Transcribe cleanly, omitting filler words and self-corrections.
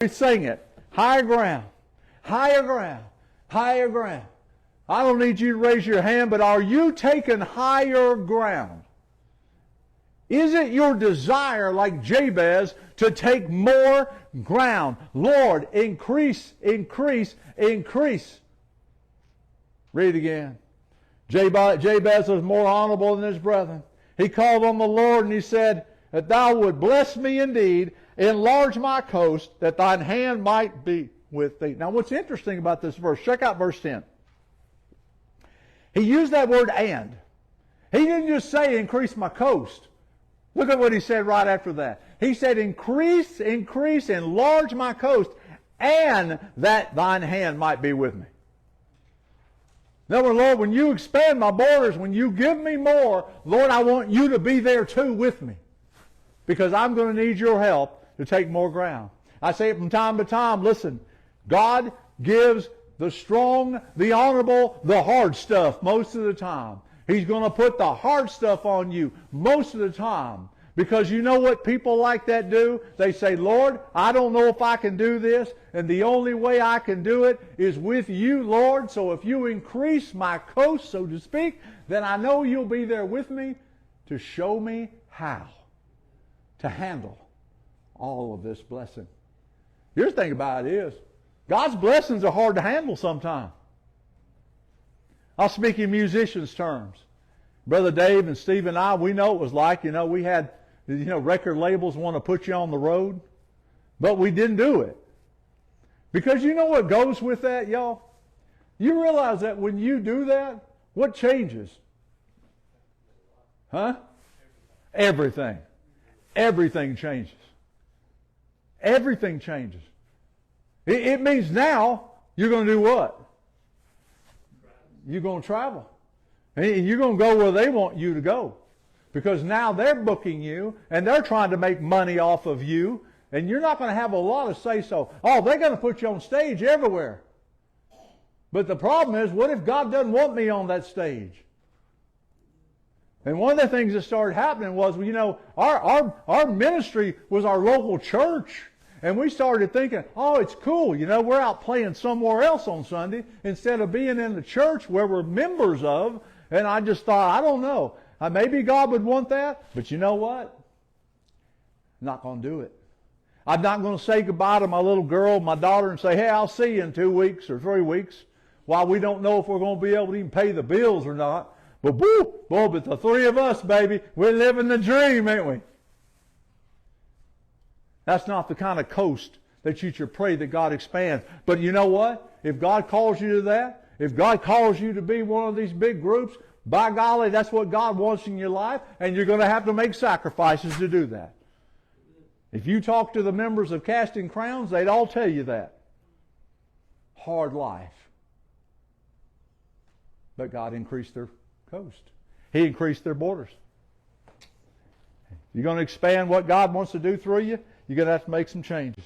We sing it. Higher ground, higher ground, higher ground. I don't need you to raise your hand, but are you taking higher ground? Is it your desire, like Jabez, to take more ground? Lord, increase, increase, increase. Read it again. Jabez was more honorable than his brethren. He called on the Lord and he said, that thou would bless me indeed, enlarge my coast, that thine hand might be with thee. Now what's interesting about this verse, check out verse 10. He used that word and. He didn't just say increase my coast. Look at what he said right after that. He said increase, increase, enlarge my coast, and that thine hand might be with me. In other words, Lord, when you expand my borders, when you give me more, Lord, I want you to be there too with me. Because I'm going to need your help to take more ground. I say it from time to time, listen, God gives the strong, the honorable, the hard stuff most of the time. He's going to put the hard stuff on you most of the time. Because you know what people like that do? They say, Lord, I don't know if I can do this, and the only way I can do it is with you, Lord. So if you increase my coast, so to speak, then I know you'll be there with me to show me how to handle all of this blessing. Here's the thing about it is, God's blessings are hard to handle sometimes. I'll speak in musicians' terms. Brother Dave and Steve and I, we know it was like, we had, record labels want to put you on the road, but we didn't do it. Because you know what goes with that, y'all? You realize that when you do that, what changes? Huh? Everything. Everything changes. Everything changes. It means now you're going to do what? You're going to travel. And you're going to go where they want you to go. Because now they're booking you and they're trying to make money off of you. And you're not going to have a lot of say-so. Oh, they're going to put you on stage everywhere. But the problem is, what if God doesn't want me on that stage? And one of the things that started happening was, our ministry was our local church. And we started thinking, oh, it's cool. We're out playing somewhere else on Sunday instead of being in the church where we're members of. And I just thought, I don't know. Maybe God would want that. But you know what? I'm not going to do it. I'm not going to say goodbye to my little girl, my daughter, and say, hey, I'll see you in 2 weeks or 3 weeks. While we don't know if we're going to be able to even pay the bills or not. But but the three of us, baby, we're living the dream, ain't we? That's not the kind of coast that you should pray that God expands. But you know what? If God calls you to that, if God calls you to be one of these big groups, by golly, that's what God wants in your life, and you're going to have to make sacrifices to do that. If you talk to the members of Casting Crowns, they'd all tell you that. Hard life. But God increased their coast. He increased their borders. You're going to expand what God wants to do through you, you're going to have to make some changes.